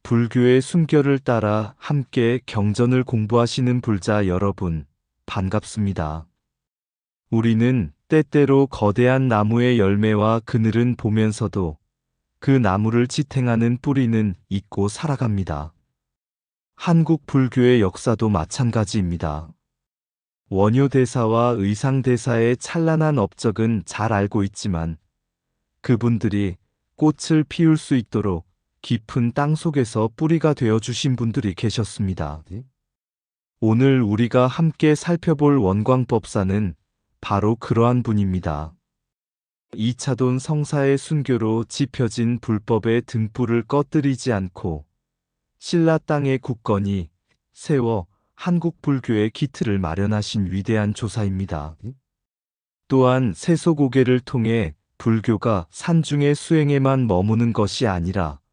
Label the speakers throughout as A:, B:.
A: 불교의 숨결을 따라 함께 경전을 공부하시는 불자 여러분, 반갑습니다. 우리는 때때로 거대한 나무의 열매와 그늘은 보면서도 그 나무를 지탱하는 뿌리는 잊고 살아갑니다. 한국 불교의 역사도 마찬가지입니다. 원효대사와 의상대사의 찬란한 업적은 잘 알고 있지만 그분들이 꽃을 피울 수 있도록 깊은 땅 속에서 뿌리가 되어 주신 분들이 계셨습니다. 오늘 우리가 함께 살펴볼 원광법사는 바로 그러한 분입니다. 이차돈 성사의 순교로 지펴진 불법의 등불을 꺼뜨리지 않고 신라 땅에 굳건히 세워 한국 불교의 기틀을 마련하신 위대한 조사입니다. 또한 세소고개를 통해 불교가 산중의 수행에만 머무는 것이 아니라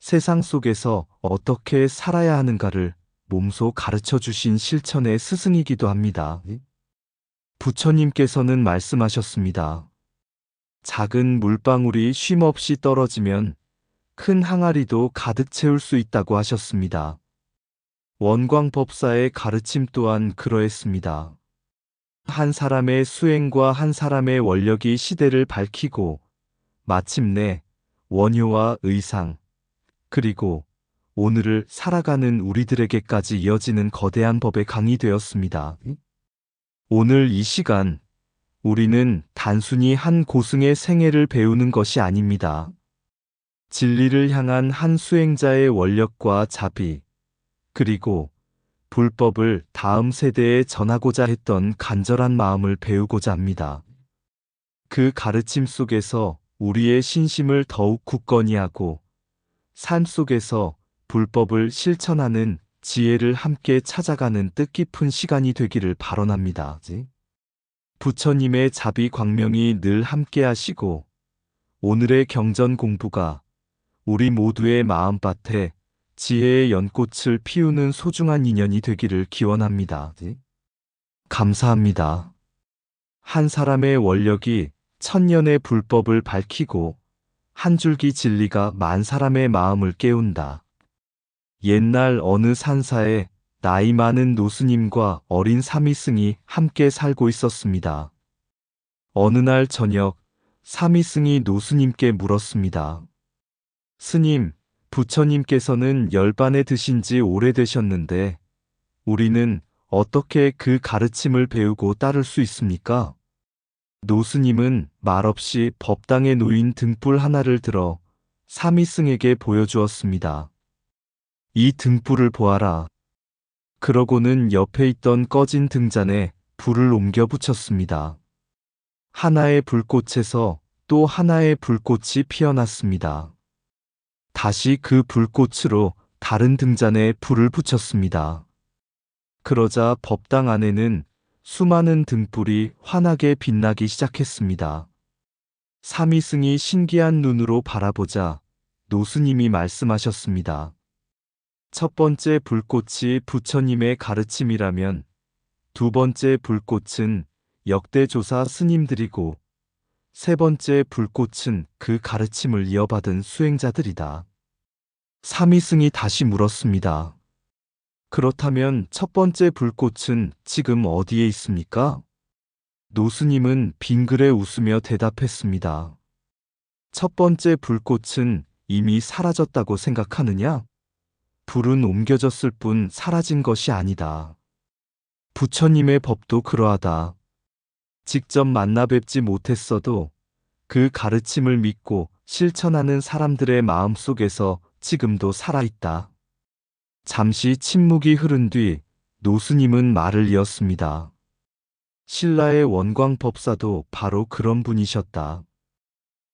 A: 세상 속에서 어떻게 살아야 하는가를 몸소 가르쳐 주신 실천의 스승이기도 합니다. 부처님께서는 말씀하셨습니다. 작은 물방울이 쉼없이 떨어지면 큰 항아리도 가득 채울 수 있다고 하셨습니다. 원광법사의 가르침 또한 그러했습니다. 한 사람의 수행과 한 사람의 원력이 시대를 밝히고 마침내 원효와 의상, 그리고 오늘을 살아가는 우리들에게까지 이어지는 거대한 법의 강이 되었습니다. 오늘 이 시간 우리는 단순히 한 고승의 생애를 배우는 것이 아닙니다. 진리를 향한 한 수행자의 원력과 자비, 그리고 불법을 다음 세대에 전하고자 했던 간절한 마음을 배우고자 합니다. 그 가르침 속에서 우리의 신심을 더욱 굳건히 하고 삶 속에서 불법을 실천하는 지혜를 함께 찾아가는 뜻깊은 시간이 되기를 발언합니다. 부처님의 자비 광명이 늘 함께 하시고 오늘의 경전 공부가 우리 모두의 마음밭에 지혜의 연꽃을 피우는 소중한 인연이 되기를 기원합니다. 감사합니다. 한 사람의 원력이 천년의 불법을 밝히고 한 줄기 진리가 만 사람의 마음을 깨운다. 옛날 어느 산사에 나이 많은 노스님과 어린 사미승이 함께 살고 있었습니다. 어느 날 저녁 사미승이 노스님께 물었습니다. 스님, 부처님께서는 열반에 드신 지 오래되셨는데 우리는 어떻게 그 가르침을 배우고 따를 수 있습니까? 노스님은 말없이 법당에 놓인 등불 하나를 들어 사미승에게 보여주었습니다. 이 등불을 보아라. 그러고는 옆에 있던 꺼진 등잔에 불을 옮겨 붙였습니다. 하나의 불꽃에서 또 하나의 불꽃이 피어났습니다. 다시 그 불꽃으로 다른 등잔에 불을 붙였습니다. 그러자 법당 안에는 수많은 등불이 환하게 빛나기 시작했습니다. 사미승이 신기한 눈으로 바라보자 노스님이 말씀하셨습니다. 첫 번째 불꽃이 부처님의 가르침이라면 두 번째 불꽃은 역대조사 스님들이고 세 번째 불꽃은 그 가르침을 이어받은 수행자들이다. 사미승이 다시 물었습니다. 그렇다면 첫 번째 불꽃은 지금 어디에 있습니까? 노스님은 빙그레 웃으며 대답했습니다. 첫 번째 불꽃은 이미 사라졌다고 생각하느냐? 불은 옮겨졌을 뿐 사라진 것이 아니다. 부처님의 법도 그러하다. 직접 만나 뵙지 못했어도 그 가르침을 믿고 실천하는 사람들의 마음 속에서 지금도 살아있다. 잠시 침묵이 흐른 뒤 노스님은 말을 이었습니다. 신라의 원광법사도 바로 그런 분이셨다.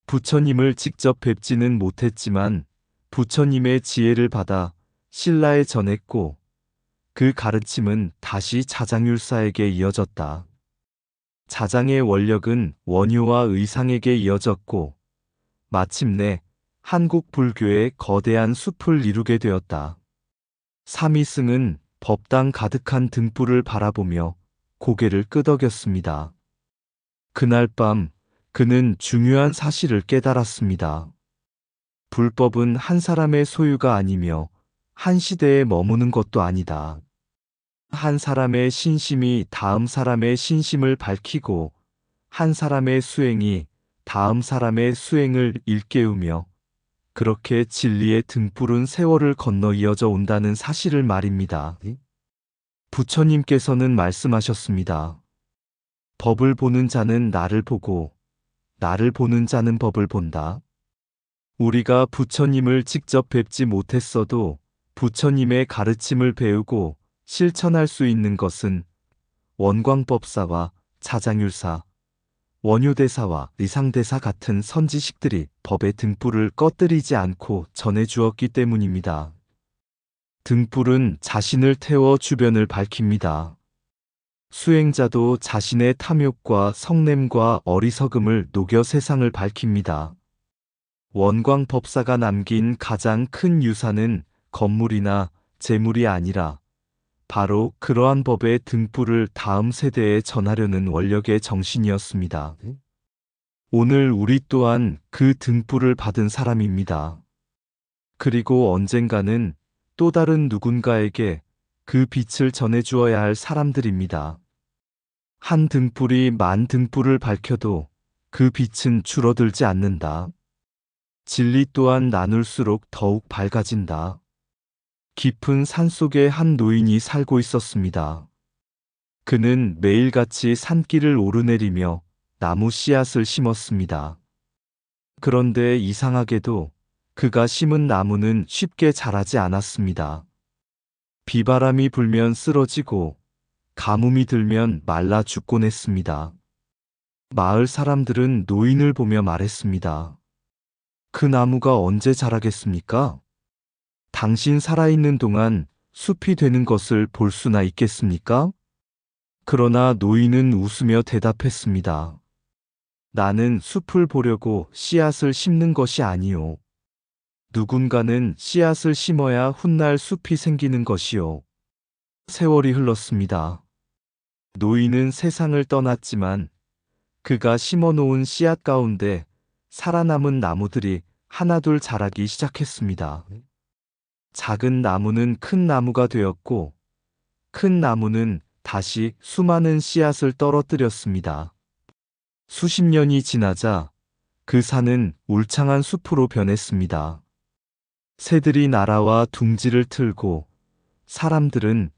A: 부처님을 직접 뵙지는 못했지만 부처님의 지혜를 받아 신라에 전했고 그 가르침은 다시 자장율사에게 이어졌다. 자장의 원력은 원효와 의상에게 이어졌고 마침내 한국 불교의 거대한 숲을 이루게 되었다. 사미승은 법당 가득한 등불을 바라보며 고개를 끄덕였습니다. 그날 밤 그는 중요한 사실을 깨달았습니다. 불법은 한 사람의 소유가 아니며 한 시대에 머무는 것도 아니다. 한 사람의 신심이 다음 사람의 신심을 밝히고 한 사람의 수행이 다음 사람의 수행을 일깨우며 그렇게 진리의 등불은 세월을 건너 이어져 온다는 사실을 말입니다. 부처님께서는 말씀하셨습니다. 법을 보는 자는 나를 보고 나를 보는 자는 법을 본다. 우리가 부처님을 직접 뵙지 못했어도 부처님의 가르침을 배우고 실천할 수 있는 것은 원광법사와 자장율사, 원효대사와 의상대사 같은 선지식들이 법의 등불을 꺼뜨리지 않고 전해주었기 때문입니다. 등불은 자신을 태워 주변을 밝힙니다. 수행자도 자신의 탐욕과 성냄과 어리석음을 녹여 세상을 밝힙니다. 원광법사가 남긴 가장 큰 유산은 건물이나 재물이 아니라 바로 그러한 법의 등불을 다음 세대에 전하려는 원력의 정신이었습니다. 오늘 우리 또한 그 등불을 받은 사람입니다. 그리고 언젠가는 또 다른 누군가에게 그 빛을 전해주어야 할 사람들입니다. 한 등불이 만 등불을 밝혀도 그 빛은 줄어들지 않는다. 진리 또한 나눌수록 더욱 밝아진다. 깊은 산속에 한 노인이 살고 있었습니다. 그는 매일같이 산길을 오르내리며 나무 씨앗을 심었습니다. 그런데 이상하게도 그가 심은 나무는 쉽게 자라지 않았습니다. 비바람이 불면 쓰러지고 가뭄이 들면 말라 죽곤 했습니다. 마을 사람들은 노인을 보며 말했습니다. 그 나무가 언제 자라겠습니까? 당신 살아있는 동안 숲이 되는 것을 볼 수나 있겠습니까? 그러나 노인은 웃으며 대답했습니다. 나는 숲을 보려고 씨앗을 심는 것이 아니오. 누군가는 씨앗을 심어야 훗날 숲이 생기는 것이오. 세월이 흘렀습니다. 노인은 세상을 떠났지만 그가 심어놓은 씨앗 가운데 살아남은 나무들이 하나둘 자라기 시작했습니다. 작은 나무는 큰 나무가 되었고 큰 나무는 다시 수많은 씨앗을 떨어뜨렸습니다. 수십 년이 지나자 그 산은 울창한 숲으로 변했습니다. 새들이 날아와 둥지를 틀고 사람들은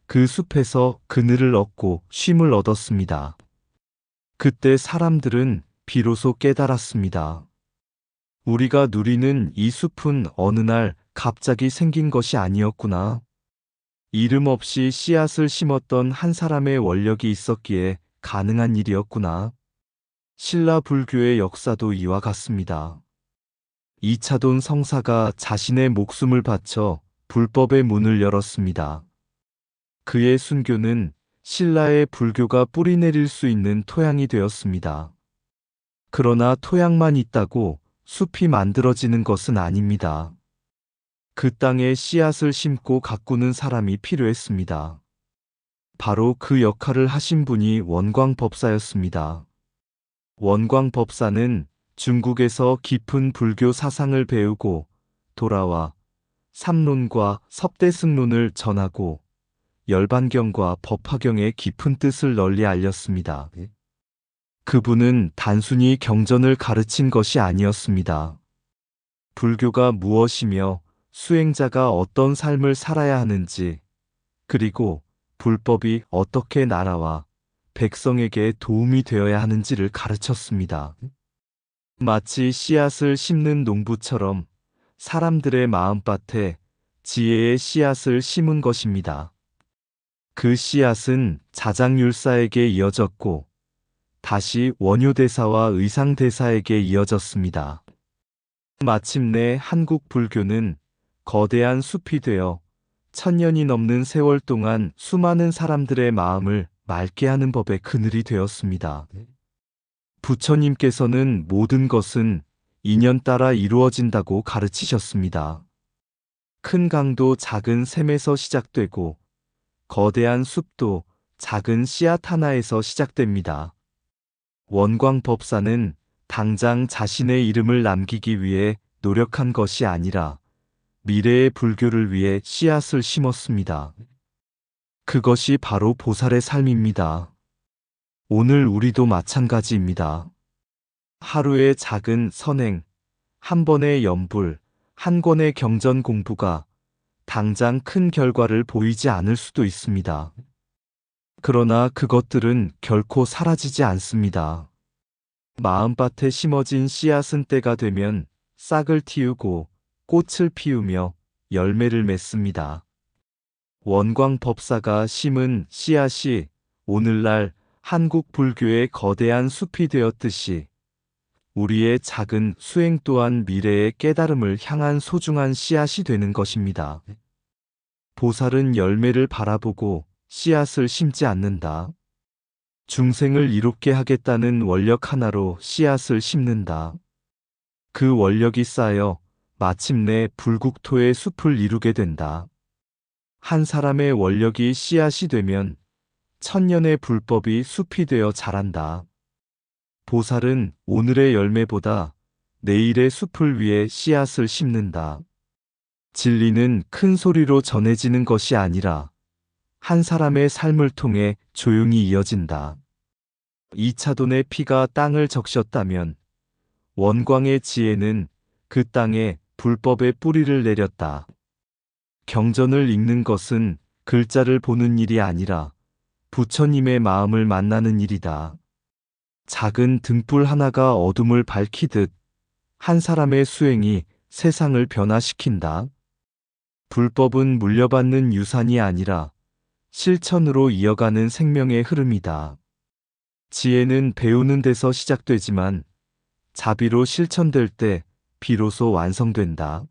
A: 그 숲에서 그늘을 얻고 쉼을 얻었습니다. 그때 사람들은 비로소 깨달았습니다. 우리가 누리는 이 숲은 어느 날 갑자기 생긴 것이 아니었구나. 이름 없이 씨앗을 심었던 한 사람의 원력이 있었기에 가능한 일이었구나. 신라 불교의 역사도 이와 같습니다. 이차돈 성사가 자신의 목숨을 바쳐 불법의 문을 열었습니다. 그의 순교는 신라의 불교가 뿌리내릴 수 있는 토양이 되었습니다. 그러나 토양만 있다고 숲이 만들어지는 것은 아닙니다. 그 땅에 씨앗을 심고 가꾸는 사람이 필요했습니다. 바로 그 역할을 하신 분이 원광법사였습니다. 원광법사는 중국에서 깊은 불교 사상을 배우고 돌아와 삼론과 섭대승론을 전하고 열반경과 법화경의 깊은 뜻을 널리 알렸습니다. 그분은 단순히 경전을 가르친 것이 아니었습니다. 불교가 무엇이며 수행자가 어떤 삶을 살아야 하는지, 그리고 불법이 어떻게 나라와 백성에게 도움이 되어야 하는지를 가르쳤습니다. 마치 씨앗을 심는 농부처럼 사람들의 마음밭에 지혜의 씨앗을 심은 것입니다. 그 씨앗은 자장율사에게 이어졌고 다시 원효대사와 의상대사에게 이어졌습니다. 마침내 한국 불교는 거대한 숲이 되어 천년이 넘는 세월 동안 수많은 사람들의 마음을 맑게 하는 법의 그늘이 되었습니다. 부처님께서는 모든 것은 인연 따라 이루어진다고 가르치셨습니다. 큰 강도 작은 샘에서 시작되고 거대한 숲도 작은 씨앗 하나에서 시작됩니다. 원광법사는 당장 자신의 이름을 남기기 위해 노력한 것이 아니라 미래의 불교를 위해 씨앗을 심었습니다. 그것이 바로 보살의 삶입니다. 오늘 우리도 마찬가지입니다. 하루의 작은 선행, 한 번의 염불, 한 권의 경전 공부가 당장 큰 결과를 보이지 않을 수도 있습니다. 그러나 그것들은 결코 사라지지 않습니다. 마음밭에 심어진 씨앗은 때가 되면 싹을 틔우고 꽃을 피우며 열매를 맺습니다. 원광법사가 심은 씨앗이 오늘날 한국 불교의 거대한 숲이 되었듯이 우리의 작은 수행 또한 미래의 깨달음을 향한 소중한 씨앗이 되는 것입니다. 보살은 열매를 바라보고 씨앗을 심지 않는다. 중생을 이롭게 하겠다는 원력 하나로 씨앗을 심는다. 그 원력이 쌓여 마침내 불국토의 숲을 이루게 된다. 한 사람의 원력이 씨앗이 되면 천년의 불법이 숲이 되어 자란다. 보살은 오늘의 열매보다 내일의 숲을 위해 씨앗을 심는다. 진리는 큰 소리로 전해지는 것이 아니라 한 사람의 삶을 통해 조용히 이어진다. 이차돈의 피가 땅을 적셨다면 원광의 지혜는 그 땅에 불법의 뿌리를 내렸다. 경전을 읽는 것은 글자를 보는 일이 아니라 부처님의 마음을 만나는 일이다. 작은 등불 하나가 어둠을 밝히듯 한 사람의 수행이 세상을 변화시킨다. 불법은 물려받는 유산이 아니라 실천으로 이어가는 생명의 흐름이다. 지혜는 배우는 데서 시작되지만 자비로 실천될 때 비로소 완성된다.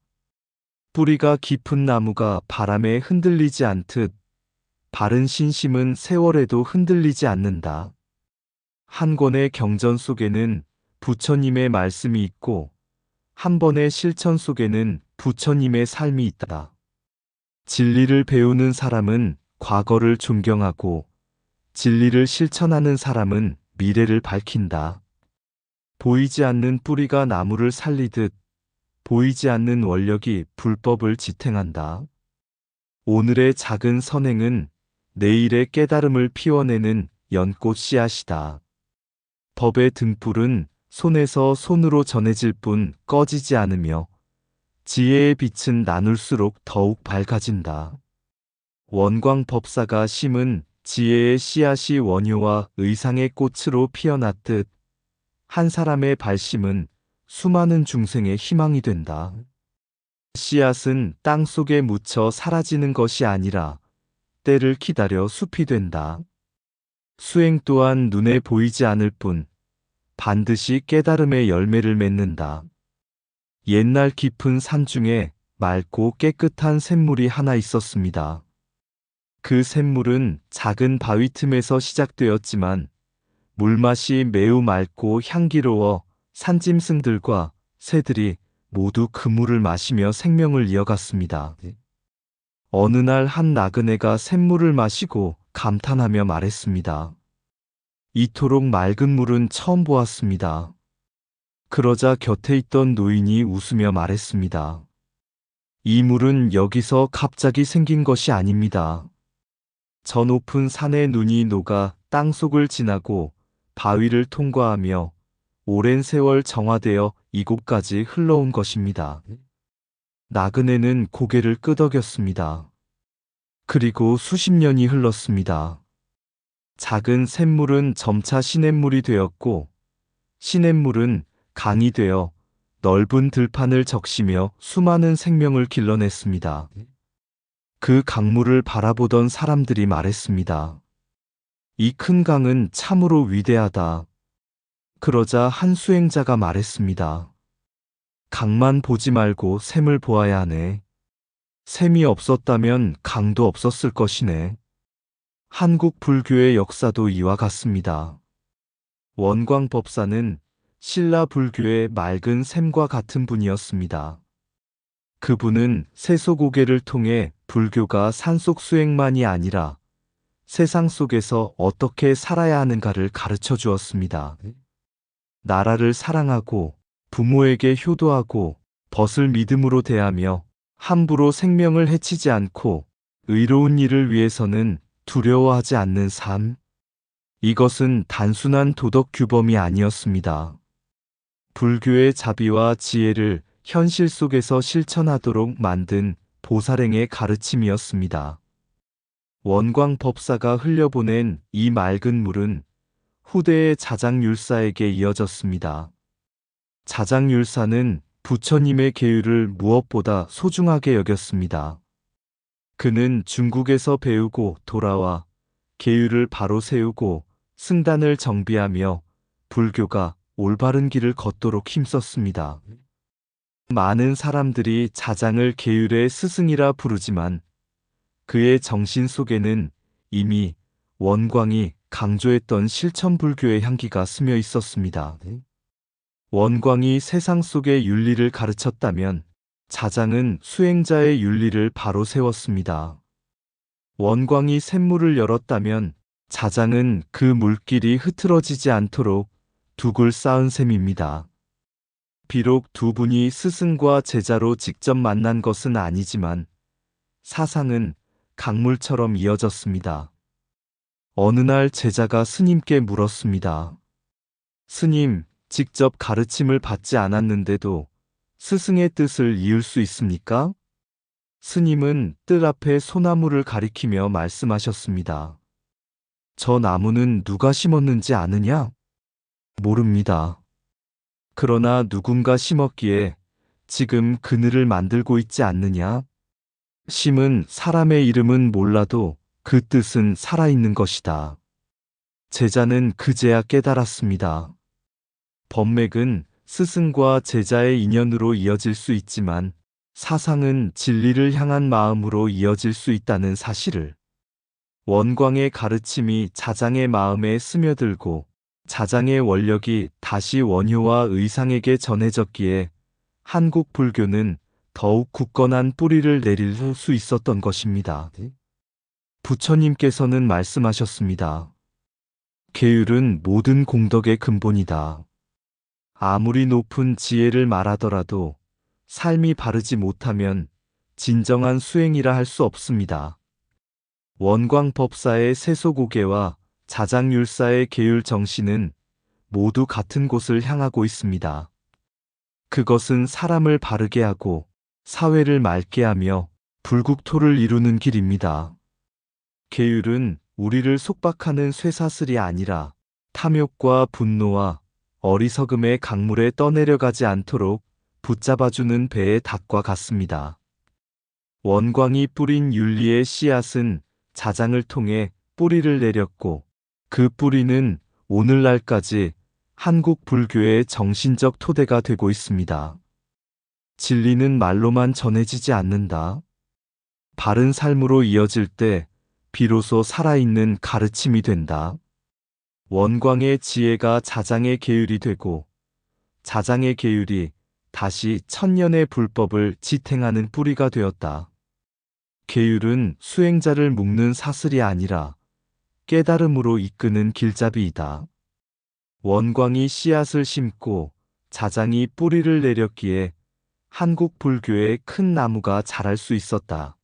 A: 뿌리가 깊은 나무가 바람에 흔들리지 않듯 바른 신심은 세월에도 흔들리지 않는다. 한 권의 경전 속에는 부처님의 말씀이 있고 한 번의 실천 속에는 부처님의 삶이 있다. 진리를 배우는 사람은 과거를 존경하고 진리를 실천하는 사람은 미래를 밝힌다. 보이지 않는 뿌리가 나무를 살리듯 보이지 않는 원력이 불법을 지탱한다. 오늘의 작은 선행은 내일의 깨달음을 피워내는 연꽃 씨앗이다. 법의 등불은 손에서 손으로 전해질 뿐 꺼지지 않으며 지혜의 빛은 나눌수록 더욱 밝아진다. 원광법사가 심은 지혜의 씨앗이 원효와 의상의 꽃으로 피어났듯 한 사람의 발심은 수많은 중생의 희망이 된다. 씨앗은 땅 속에 묻혀 사라지는 것이 아니라 때를 기다려 숲이 된다. 수행 또한 눈에 보이지 않을 뿐 반드시 깨달음의 열매를 맺는다. 옛날 깊은 산 중에 맑고 깨끗한 샘물이 하나 있었습니다. 그 샘물은 작은 바위 틈에서 시작되었지만 물맛이 매우 맑고 향기로워 산짐승들과 새들이 모두 그 물을 마시며 생명을 이어갔습니다. 어느 날 한 나그네가 샘물을 마시고 감탄하며 말했습니다. 이토록 맑은 물은 처음 보았습니다. 그러자 곁에 있던 노인이 웃으며 말했습니다. 이 물은 여기서 갑자기 생긴 것이 아닙니다. 저 높은 산의 눈이 녹아 땅속을 지나고 바위를 통과하며 오랜 세월 정화되어 이곳까지 흘러온 것입니다. 나그네는 고개를 끄덕였습니다. 그리고 수십 년이 흘렀습니다. 작은 샘물은 점차 시냇물이 되었고 시냇물은 강이 되어 넓은 들판을 적시며 수많은 생명을 길러냈습니다. 그 강물을 바라보던 사람들이 말했습니다. 이 큰 강은 참으로 위대하다. 그러자 한 수행자가 말했습니다. 강만 보지 말고 샘을 보아야 하네. 샘이 없었다면 강도 없었을 것이네. 한국 불교의 역사도 이와 같습니다. 원광법사는 신라 불교의 맑은 샘과 같은 분이었습니다. 그분은 세소고개를 통해 불교가 산속 수행만이 아니라 세상 속에서 어떻게 살아야 하는가를 가르쳐 주었습니다. 나라를 사랑하고 부모에게 효도하고 벗을 믿음으로 대하며 함부로 생명을 해치지 않고 의로운 일을 위해서는 두려워하지 않는 삶. 이것은 단순한 도덕 규범이 아니었습니다. 불교의 자비와 지혜를 현실 속에서 실천하도록 만든 보살행의 가르침이었습니다. 원광법사가 흘려보낸 이 맑은 물은 후대의 자장율사에게 이어졌습니다. 자장율사는 부처님의 계율을 무엇보다 소중하게 여겼습니다. 그는 중국에서 배우고 돌아와 계율을 바로 세우고 승단을 정비하며 불교가 올바른 길을 걷도록 힘썼습니다. 많은 사람들이 자장을 계율의 스승이라 부르지만 그의 정신 속에는 이미 원광이 강조했던 실천불교의 향기가 스며 있었습니다. 원광이 세상 속의 윤리를 가르쳤다면 자장은 수행자의 윤리를 바로 세웠습니다. 원광이 샘물을 열었다면 자장은 그 물길이 흐트러지지 않도록 둑을 쌓은 셈입니다. 비록 두 분이 스승과 제자로 직접 만난 것은 아니지만 사상은 강물처럼 이어졌습니다. 어느 날 제자가 스님께 물었습니다. 스님, 직접 가르침을 받지 않았는데도 스승의 뜻을 이을 수 있습니까? 스님은 뜰 앞에 소나무를 가리키며 말씀하셨습니다. 저 나무는 누가 심었는지 아느냐? 모릅니다. 그러나 누군가 심었기에 지금 그늘을 만들고 있지 않느냐? 심은 사람의 이름은 몰라도 그 뜻은 살아있는 것이다. 제자는 그제야 깨달았습니다. 법맥은 스승과 제자의 인연으로 이어질 수 있지만 사상은 진리를 향한 마음으로 이어질 수 있다는 사실을. 원광의 가르침이 자장의 마음에 스며들고 자장의 원력이 다시 원효와 의상에게 전해졌기에 한국 불교는 더욱 굳건한 뿌리를 내릴 수 있었던 것입니다. 부처님께서는 말씀하셨습니다. 계율은 모든 공덕의 근본이다. 아무리 높은 지혜를 말하더라도 삶이 바르지 못하면 진정한 수행이라 할 수 없습니다. 원광법사의 세소고개와 자장율사의 계율 정신은 모두 같은 곳을 향하고 있습니다. 그것은 사람을 바르게 하고 사회를 맑게 하며 불국토를 이루는 길입니다. 계율은 우리를 속박하는 쇠사슬이 아니라 탐욕과 분노와 어리석음의 강물에 떠내려가지 않도록 붙잡아주는 배의 닭과 같습니다. 원광이 뿌린 윤리의 씨앗은 자장을 통해 뿌리를 내렸고 그 뿌리는 오늘날까지 한국 불교의 정신적 토대가 되고 있습니다. 진리는 말로만 전해지지 않는다. 바른 삶으로 이어질 때 비로소 살아있는 가르침이 된다. 원광의 지혜가 자장의 계율이 되고 자장의 계율이 다시 천년의 불법을 지탱하는 뿌리가 되었다. 계율은 수행자를 묶는 사슬이 아니라 깨달음으로 이끄는 길잡이이다. 원광이 씨앗을 심고 자장이 뿌리를 내렸기에 한국 불교의 큰 나무가 자랄 수 있었다.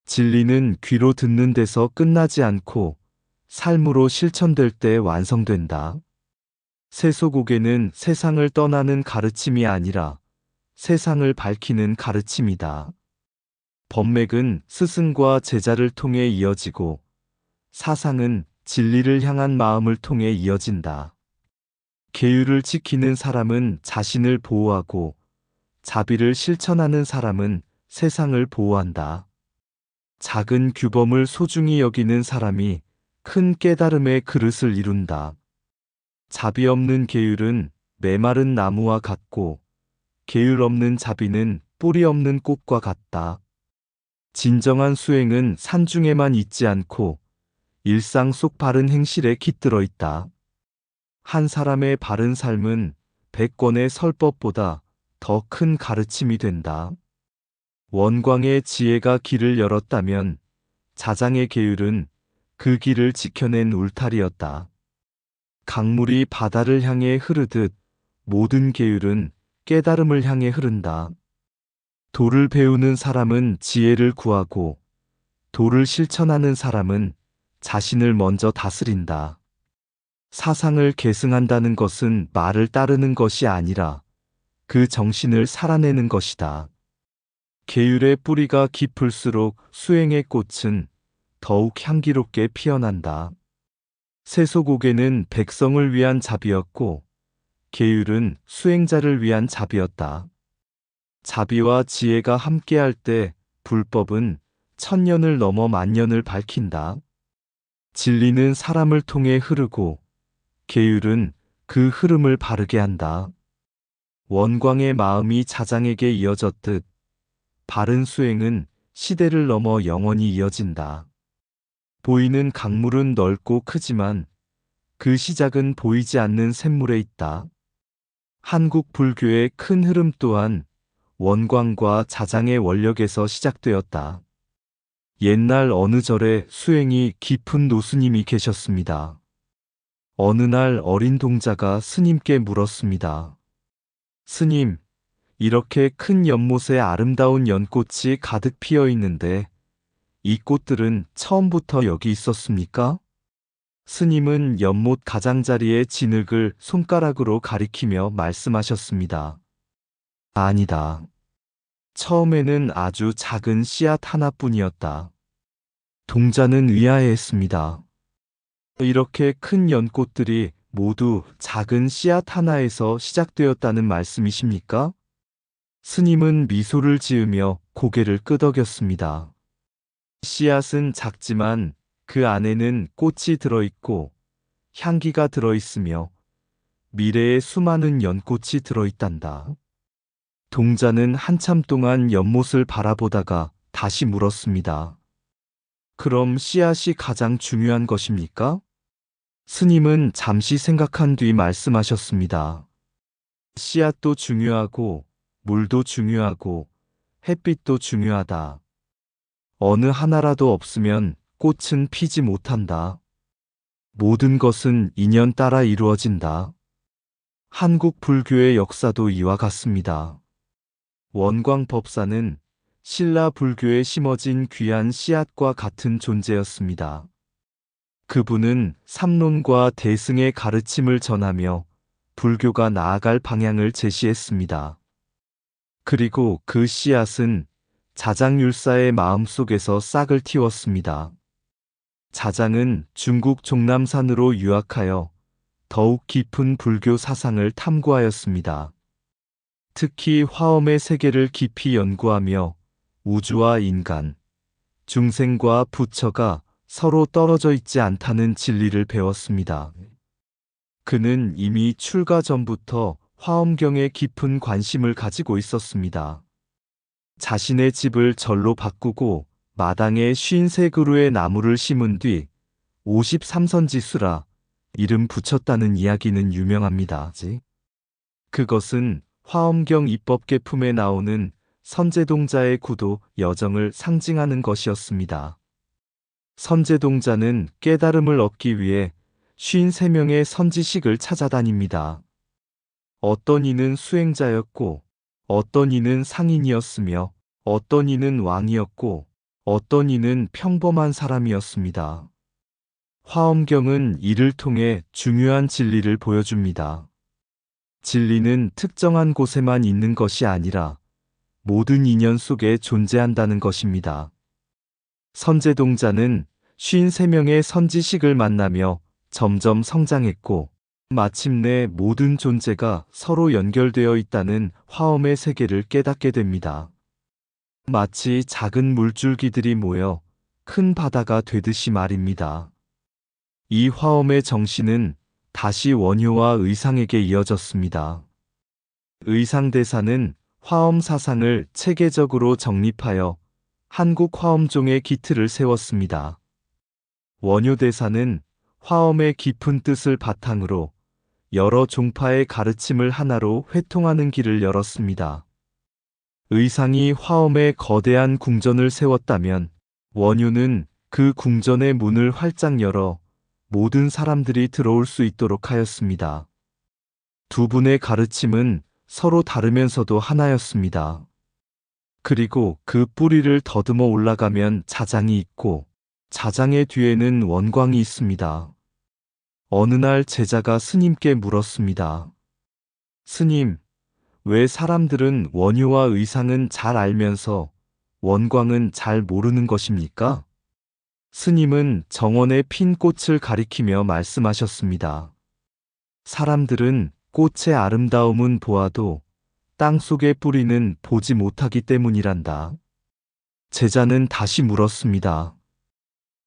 A: 진리는 귀로 듣는 데서 끝나지 않고 삶으로 실천될 때 완성된다. 세소고개는 세상을 떠나는 가르침이 아니라 세상을 밝히는 가르침이다. 법맥은 스승과 제자를 통해 이어지고 사상은 진리를 향한 마음을 통해 이어진다. 계율을 지키는 사람은 자신을 보호하고 자비를 실천하는 사람은 세상을 보호한다. 작은 규범을 소중히 여기는 사람이 큰 깨달음의 그릇을 이룬다. 자비 없는 계율은 메마른 나무와 같고 계율 없는 자비는 뿌리 없는 꽃과 같다. 진정한 수행은 산중에만 있지 않고 일상 속 바른 행실에 깃들어 있다. 한 사람의 바른 삶은 100권의 설법보다 더 큰 가르침이 된다. 원광의 지혜가 길을 열었다면 자장의 계율은 그 길을 지켜낸 울타리였다. 강물이 바다를 향해 흐르듯 모든 계율은 깨달음을 향해 흐른다. 도를 배우는 사람은 지혜를 구하고 도를 실천하는 사람은 자신을 먼저 다스린다. 사상을 계승한다는 것은 말을 따르는 것이 아니라 그 정신을 살아내는 것이다. 계율의 뿌리가 깊을수록 수행의 꽃은 더욱 향기롭게 피어난다. 세소고개는 백성을 위한 자비였고 계율은 수행자를 위한 자비였다. 자비와 지혜가 함께할 때 불법은 천년을 넘어 만년을 밝힌다. 진리는 사람을 통해 흐르고 계율은 그 흐름을 바르게 한다. 원광의 마음이 자장에게 이어졌듯 바른 수행은 시대를 넘어 영원히 이어진다. 보이는 강물은 넓고 크지만 그 시작은 보이지 않는 샘물에 있다. 한국 불교의 큰 흐름 또한 원광과 자장의 원력에서 시작되었다. 옛날 어느 절에 수행이 깊은 노스님이 계셨습니다. 어느 날 어린 동자가 스님께 물었습니다. 스님, 이렇게 큰 연못에 아름다운 연꽃이 가득 피어 있는데 이 꽃들은 처음부터 여기 있었습니까? 스님은 연못 가장자리의 진흙을 손가락으로 가리키며 말씀하셨습니다. 아니다. 처음에는 아주 작은 씨앗 하나뿐이었다. 동자는 의아해했습니다. 이렇게 큰 연꽃들이 모두 작은 씨앗 하나에서 시작되었다는 말씀이십니까? 스님은 미소를 지으며 고개를 끄덕였습니다. 씨앗은 작지만 그 안에는 꽃이 들어있고 향기가 들어있으며 미래의 수많은 연꽃이 들어있단다. 동자는 한참 동안 연못을 바라보다가 다시 물었습니다. 그럼 씨앗이 가장 중요한 것입니까? 스님은 잠시 생각한 뒤 말씀하셨습니다. 씨앗도 중요하고 물도 중요하고 햇빛도 중요하다. 어느 하나라도 없으면 꽃은 피지 못한다. 모든 것은 인연 따라 이루어진다. 한국 불교의 역사도 이와 같습니다. 원광법사는 신라 불교에 심어진 귀한 씨앗과 같은 존재였습니다. 그분은 삼론과 대승의 가르침을 전하며 불교가 나아갈 방향을 제시했습니다. 그리고 그 씨앗은 자장율사의 마음속에서 싹을 틔웠습니다. 자장은 중국 종남산으로 유학하여 더욱 깊은 불교 사상을 탐구하였습니다. 특히 화엄의 세계를 깊이 연구하며 우주와 인간, 중생과 부처가 서로 떨어져 있지 않다는 진리를 배웠습니다. 그는 이미 출가 전부터 화엄경에 깊은 관심을 가지고 있었습니다. 자신의 집을 절로 바꾸고 마당에 53그루의 나무를 심은 뒤 53선지수라 이름 붙였다는 이야기는 유명합니다. 그것은 화엄경 입법계품에 나오는 선제동자의 구도 여정을 상징하는 것이었습니다. 선제동자는 깨달음을 얻기 위해 53명의 선지식을 찾아다닙니다. 어떤 이는 수행자였고 어떤 이는 상인이었으며 어떤 이는 왕이었고 어떤 이는 평범한 사람이었습니다. 화엄경은 이를 통해 중요한 진리를 보여줍니다. 진리는 특정한 곳에만 있는 것이 아니라 모든 인연 속에 존재한다는 것입니다. 선제동자는 53명의 선지식을 만나며 점점 성장했고 마침내 모든 존재가 서로 연결되어 있다는 화엄의 세계를 깨닫게 됩니다. 마치 작은 물줄기들이 모여 큰 바다가 되듯이 말입니다. 이 화엄의 정신은 다시 원효와 의상에게 이어졌습니다. 의상대사는 화엄 사상을 체계적으로 정립하여 한국 화엄종의 기틀을 세웠습니다. 원효대사는 화엄의 깊은 뜻을 바탕으로 여러 종파의 가르침을 하나로 회통하는 길을 열었습니다. 의상이 화엄의 거대한 궁전을 세웠다면 원효는 그 궁전의 문을 활짝 열어 모든 사람들이 들어올 수 있도록 하였습니다. 두 분의 가르침은 서로 다르면서도 하나였습니다. 그리고 그 뿌리를 더듬어 올라가면 자장이 있고 자장의 뒤에는 원광이 있습니다. 어느 날 제자가 스님께 물었습니다. 스님, 왜 사람들은 원효와 의상은 잘 알면서 원광은 잘 모르는 것입니까? 스님은 정원의 핀 꽃을 가리키며 말씀하셨습니다. 사람들은 꽃의 아름다움은 보아도 땅 속의 뿌리는 보지 못하기 때문이란다. 제자는 다시 물었습니다.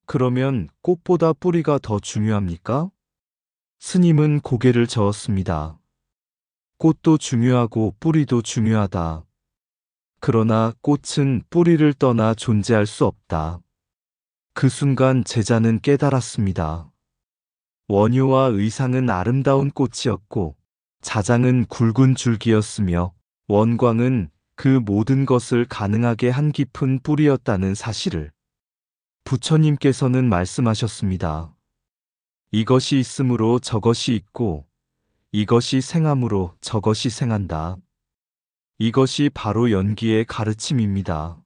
A: 그러면 꽃보다 뿌리가 더 중요합니까? 스님은 고개를 저었습니다. 꽃도 중요하고 뿌리도 중요하다. 그러나 꽃은 뿌리를 떠나 존재할 수 없다. 그 순간 제자는 깨달았습니다. 원효와 의상은 아름다운 꽃이었고 자장은 굵은 줄기였으며 원광은 그 모든 것을 가능하게 한 깊은 뿌리였다는 사실을 부처님께서는 말씀하셨습니다. 이것이 있으므로 저것이 있고 이것이 생함으로 저것이 생한다. 이것이 바로 연기의 가르침입니다.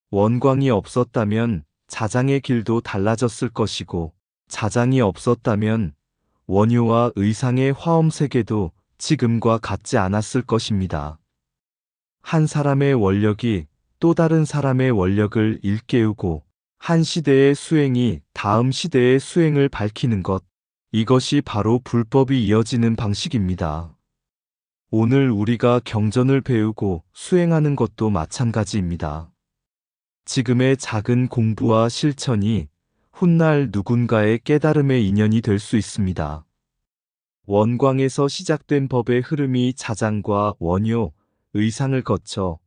A: 원광이 없었다면 자장의 길도 달라졌을 것이고 자장이 없었다면 원효와 의상의 화엄 세계도 지금과 같지 않았을 것입니다. 한 사람의 원력이 또 다른 사람의 원력을 일깨우고 한 시대의 수행이 다음 시대의 수행을 밝히는 것, 이것이 바로 불법이 이어지는 방식입니다. 오늘 우리가 경전을 배우고 수행하는 것도 마찬가지입니다. 지금의 작은 공부와 실천이 훗날 누군가의 깨달음의 인연이 될 수 있습니다. 원광에서 시작된 법의 흐름이 자장과 원효, 의상을 거쳐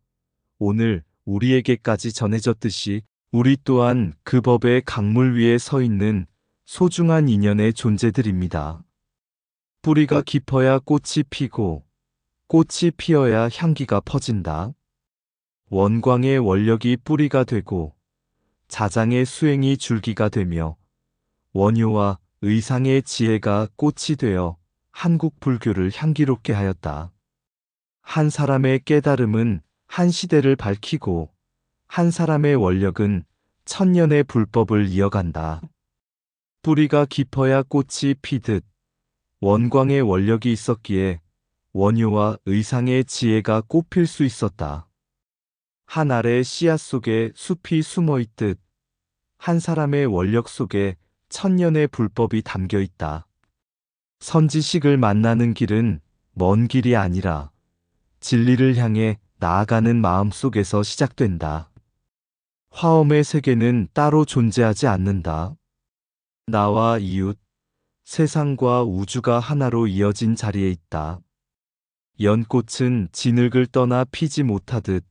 A: 오늘 우리에게까지 전해졌듯이 우리 또한 그 법의 강물 위에 서 있는 소중한 인연의 존재들입니다. 뿌리가 깊어야 꽃이 피고 꽃이 피어야 향기가 퍼진다. 원광의 원력이 뿌리가 되고 자장의 수행이 줄기가 되며 원효와 의상의 지혜가 꽃이 되어 한국 불교를 향기롭게 하였다. 한 사람의 깨달음은 한 시대를 밝히고 한 사람의 원력은 천년의 불법을 이어간다. 뿌리가 깊어야 꽃이 피듯 원광의 원력이 있었기에 원효와 의상의 지혜가 꽃필 수 있었다. 한 알의 씨앗 속에 숲이 숨어 있듯 한 사람의 원력 속에 천년의 불법이 담겨 있다. 선지식을 만나는 길은 먼 길이 아니라 진리를 향해 나아가는 마음 속에서 시작된다. 화엄의 세계는 따로 존재하지 않는다. 나와 이웃, 세상과 우주가 하나로 이어진 자리에 있다. 연꽃은 진흙을 떠나 피지 못하듯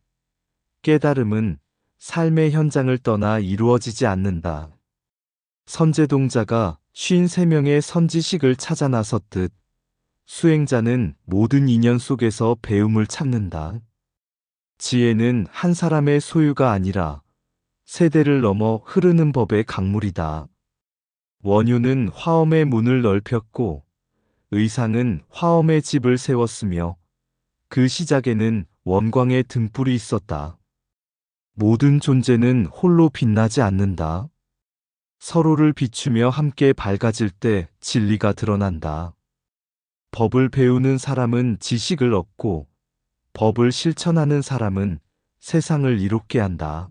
A: 깨달음은 삶의 현장을 떠나 이루어지지 않는다. 선제동자가 53명의 선지식을 찾아 나섰듯 수행자는 모든 인연 속에서 배움을 찾는다. 지혜는 한 사람의 소유가 아니라 세대를 넘어 흐르는 법의 강물이다. 원효는 화엄의 문을 넓혔고 의상은 화엄의 집을 세웠으며 그 시작에는 원광의 등불이 있었다. 모든 존재는 홀로 빛나지 않는다. 서로를 비추며 함께 밝아질 때 진리가 드러난다. 법을 배우는 사람은 지식을 얻고 법을 실천하는 사람은 세상을 이롭게 한다.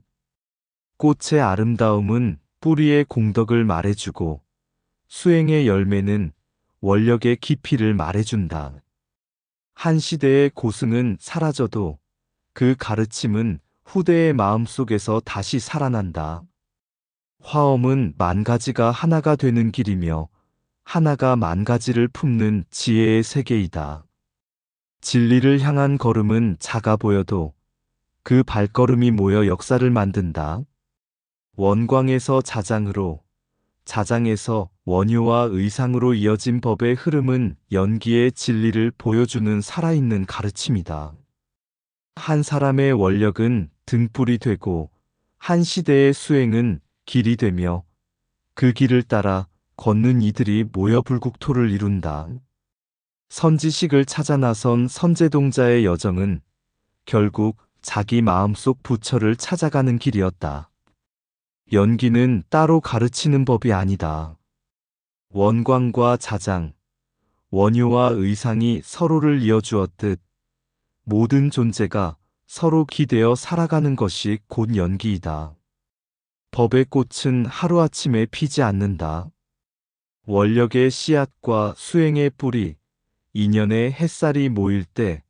A: 꽃의 아름다움은 뿌리의 공덕을 말해주고 수행의 열매는 원력의 깊이를 말해준다. 한 시대의 고승은 사라져도 그 가르침은 후대의 마음속에서 다시 살아난다. 화엄은 만 가지가 하나가 되는 길이며 하나가 만 가지를 품는 지혜의 세계이다. 진리를 향한 걸음은 작아 보여도 그 발걸음이 모여 역사를 만든다. 원광에서 자장으로, 자장에서 원효와 의상으로 이어진 법의 흐름은 연기의 진리를 보여주는 살아있는 가르침이다. 한 사람의 원력은 등불이 되고 한 시대의 수행은 길이 되며 그 길을 따라 걷는 이들이 모여 불국토를 이룬다. 선지식을 찾아 나선 선제동자의 여정은 결국 자기 마음속 부처를 찾아가는 길이었다. 연기는 따로 가르치는 법이 아니다. 원광과 자장, 원효와 의상이 서로를 이어주었듯 모든 존재가 서로 기대어 살아가는 것이 곧 연기이다. 법의 꽃은 하루아침에 피지 않는다. 원력의 씨앗과 수행의 뿌리, 인연의 햇살이 모일 때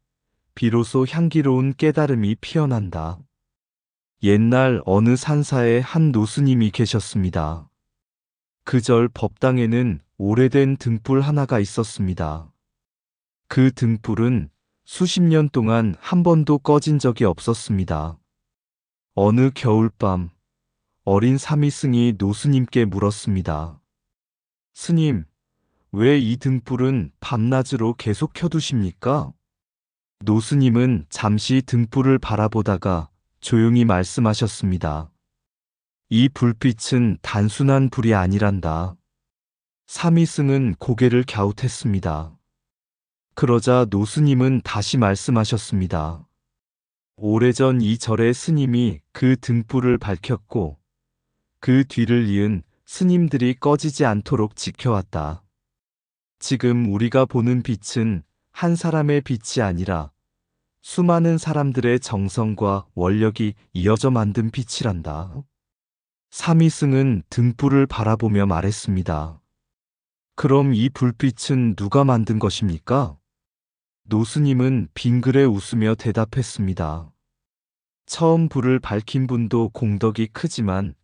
A: 비로소 향기로운 깨달음이 피어난다. 옛날 어느 산사에 한 노스님이 계셨습니다. 그 절 법당에는 오래된 등불 하나가 있었습니다. 그 등불은 수십 년 동안 한 번도 꺼진 적이 없었습니다. 어느 겨울밤, 어린 사미승이 노스님께 물었습니다. 스님, 왜 이 등불은 밤낮으로 계속 켜두십니까? 노스님은 잠시 등불을 바라보다가 조용히 말씀하셨습니다. 이 불빛은 단순한 불이 아니란다. 사미승은 고개를 갸웃했습니다. 그러자 노스님은 다시 말씀하셨습니다. 오래전 이 절의 스님이 그 등불을 밝혔고 그 뒤를 이은 스님들이 꺼지지 않도록 지켜왔다. 지금 우리가 보는 빛은 한 사람의 빛이 아니라 수많은 사람들의 정성과 원력이 이어져 만든 빛이란다. 사미승은 등불을 바라보며 말했습니다. 그럼 이 불빛은 누가 만든 것입니까? 노스님은 빙그레 웃으며 대답했습니다. 처음 불을 밝힌 분도 공덕이 크지만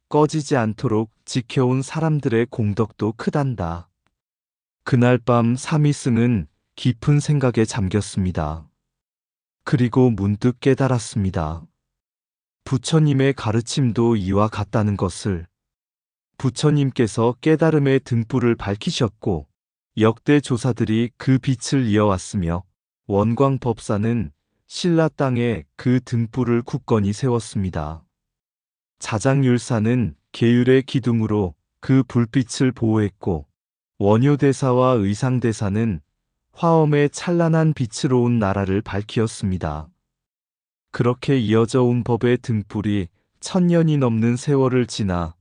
A: 꺼지지 않도록 지켜온 사람들의 공덕도 크단다. 그날 밤 사미승은 깊은 생각에 잠겼습니다. 그리고 문득 깨달았습니다. 부처님의 가르침도 이와 같다는 것을. 부처님께서 깨달음의 등불을 밝히셨고 역대 조사들이 그 빛을 이어왔으며 원광법사는 신라 땅에 그 등불을 굳건히 세웠습니다. 자장율사는 계율의 기둥으로 그 불빛을 보호했고 원효대사와 의상대사는 화엄의 찬란한 빛으로 온 나라를 밝히었습니다. 그렇게 이어져 온 법의 등불이 1000년이 넘는 세월을 지나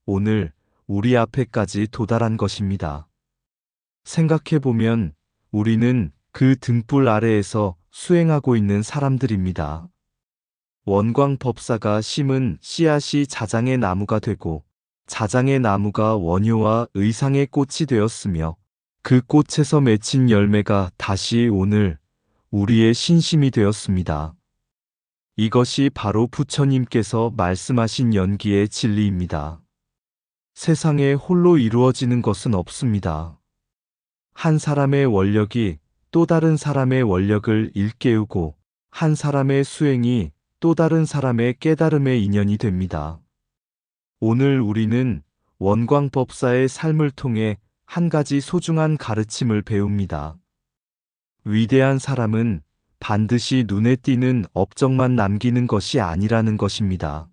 A: 오늘 우리 앞에까지 도달한 것입니다. 생각해보면 우리는 그 등불 아래에서 수행하고 있는 사람들입니다. 원광법사가 심은 씨앗이 자장의 나무가 되고 자장의 나무가 원효와 의상의 꽃이 되었으며 그 꽃에서 맺힌 열매가 다시 오늘 우리의 신심이 되었습니다. 이것이 바로 부처님께서 말씀하신 연기의 진리입니다. 세상에 홀로 이루어지는 것은 없습니다. 한 사람의 원력이 또 다른 사람의 원력을 일깨우고 한 사람의 수행이 또 다른 사람의 깨달음의 인연이 됩니다. 오늘 우리는 원광법사의 삶을 통해 한 가지 소중한 가르침을 배웁니다. 위대한 사람은 반드시 눈에 띄는 업적만 남기는 것이 아니라는 것입니다.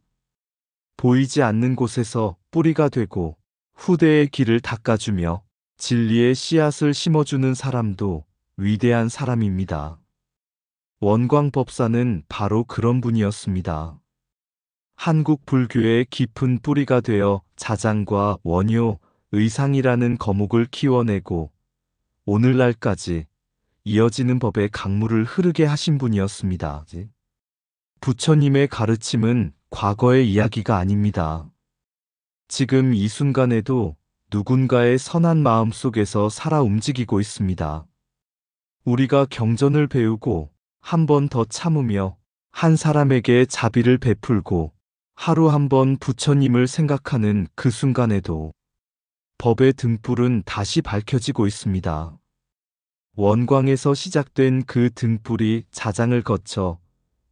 A: 보이지 않는 곳에서 뿌리가 되고 후대의 길을 닦아주며 진리의 씨앗을 심어주는 사람도 위대한 사람입니다. 원광법사는 바로 그런 분이었습니다. 한국 불교의 깊은 뿌리가 되어 자장과 원효, 의상이라는 거목을 키워내고 오늘날까지 이어지는 법의 강물을 흐르게 하신 분이었습니다. 부처님의 가르침은 과거의 이야기가 아닙니다. 지금 이 순간에도 누군가의 선한 마음 속에서 살아 움직이고 있습니다. 우리가 경전을 배우고 한 번 더 참으며 한 사람에게 자비를 베풀고 하루 한 번 부처님을 생각하는 그 순간에도 법의 등불은 다시 밝혀지고 있습니다. 원광에서 시작된 그 등불이 자장을 거쳐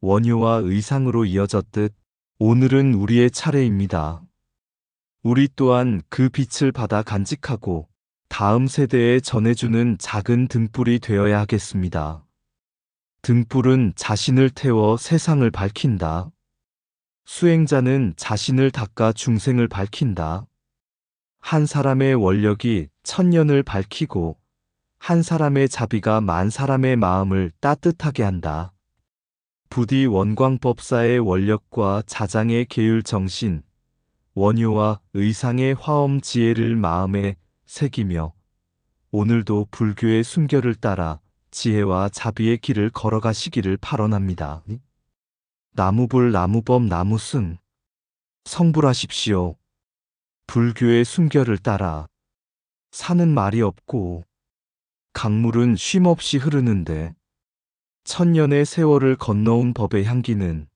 A: 원효와 의상으로 이어졌듯 오늘은 우리의 차례입니다. 우리 또한 그 빛을 받아 간직하고 다음 세대에 전해주는 작은 등불이 되어야 하겠습니다. 등불은 자신을 태워 세상을 밝힌다. 수행자는 자신을 닦아 중생을 밝힌다. 한 사람의 원력이 1000년을 밝히고 한 사람의 자비가 만 사람의 마음을 따뜻하게 한다. 부디 원광법사의 원력과 자장의 계율 정신, 원효와 의상의 화엄 지혜를 마음에 새기며 오늘도 불교의 순결을 따라 지혜와 자비의 길을 걸어가시기를 발언합니다. 나무불 나무범 나무승 성불하십시오. 불교의 순결을 따라 산은 말이 없고 강물은 쉼없이 흐르는데 천년의 세월을 건너온 법의 향기는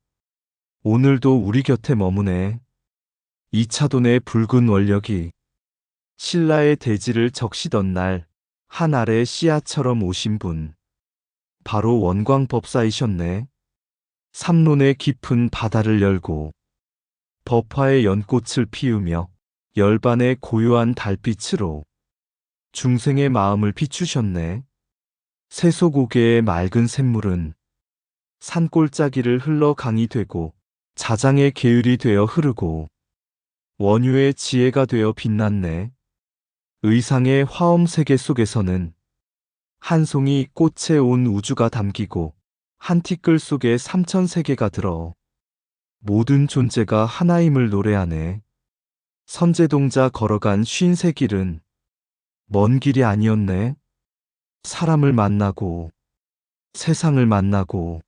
A: 오늘도 우리 곁에 머무네. 이차돈의 붉은 원력이 신라의 대지를 적시던 날 한 알의 씨앗처럼 오신 분, 바로 원광법사이셨네. 삼론의 깊은 바다를 열고 법화의 연꽃을 피우며 열반의 고요한 달빛으로 중생의 마음을 비추셨네. 세소고개의 맑은 샘물은 산골짜기를 흘러 강이 되고 자장의 계율이 되어 흐르고 원효의 지혜가 되어 빛났네. 의상의 화엄 세계 속에서는 한 송이 꽃에 온 우주가 담기고 한 티끌 속에 삼천 세계가 들어 모든 존재가 하나임을 노래하네. 선제동자 걸어간 53길은 먼 길이 아니었네. 사람을 만나고 세상을 만나고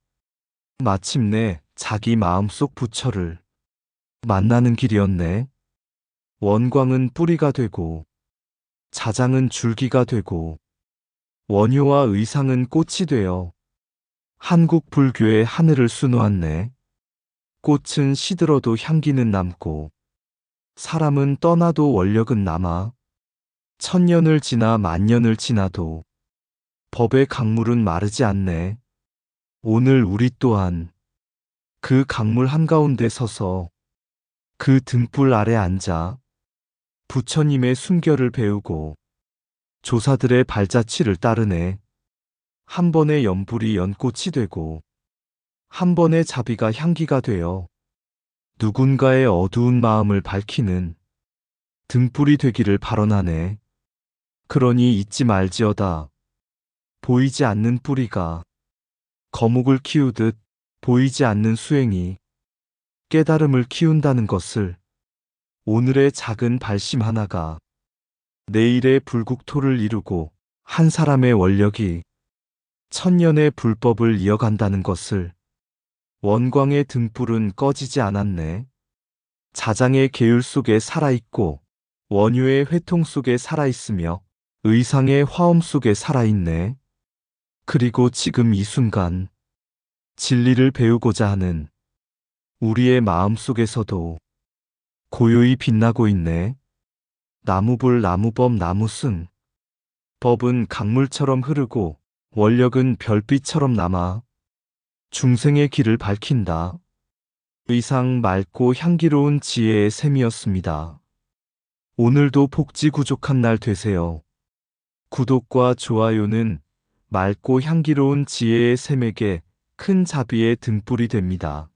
A: 마침내 자기 마음속 부처를 만나는 길이었네. 원광은 뿌리가 되고 자장은 줄기가 되고 원효와 의상은 꽃이 되어 한국 불교의 하늘을 수놓았네. 꽃은 시들어도 향기는 남고 사람은 떠나도 원력은 남아 천년을 지나 만년을 지나도 법의 강물은 마르지 않네. 오늘 우리 또한 그 강물 한가운데 서서 그 등불 아래 앉아 부처님의 순결을 배우고 조사들의 발자취를 따르네. 한 번의 연불이 연꽃이 되고 한 번의 자비가 향기가 되어 누군가의 어두운 마음을 밝히는 등불이 되기를 발언하네. 그러니 잊지 말지어다. 보이지 않는 뿌리가 거목을 키우듯 보이지 않는 수행이 깨달음을 키운다는 것을 오늘의 작은 발심 하나가 내일의 불국토를 이루고 한 사람의 원력이 천년의 불법을 이어간다는 것을 원광의 등불은 꺼지지 않았네. 자장의 계율 속에 살아있고 원효의 회통 속에 살아있으며 의상의 화엄 속에 살아있네. 그리고 지금 이 순간 진리를 배우고자 하는 우리의 마음 속에서도 고요히 빛나고 있네. 나무불 나무범 나무승 법은 강물처럼 흐르고 원력은 별빛처럼 남아 중생의 길을 밝힌다. 의상 맑고 향기로운 지혜의 샘이었습니다. 오늘도 복지 구족한 날 되세요. 구독과 좋아요는 맑고 향기로운 지혜의 샘에게 큰 자비의 등불이 됩니다.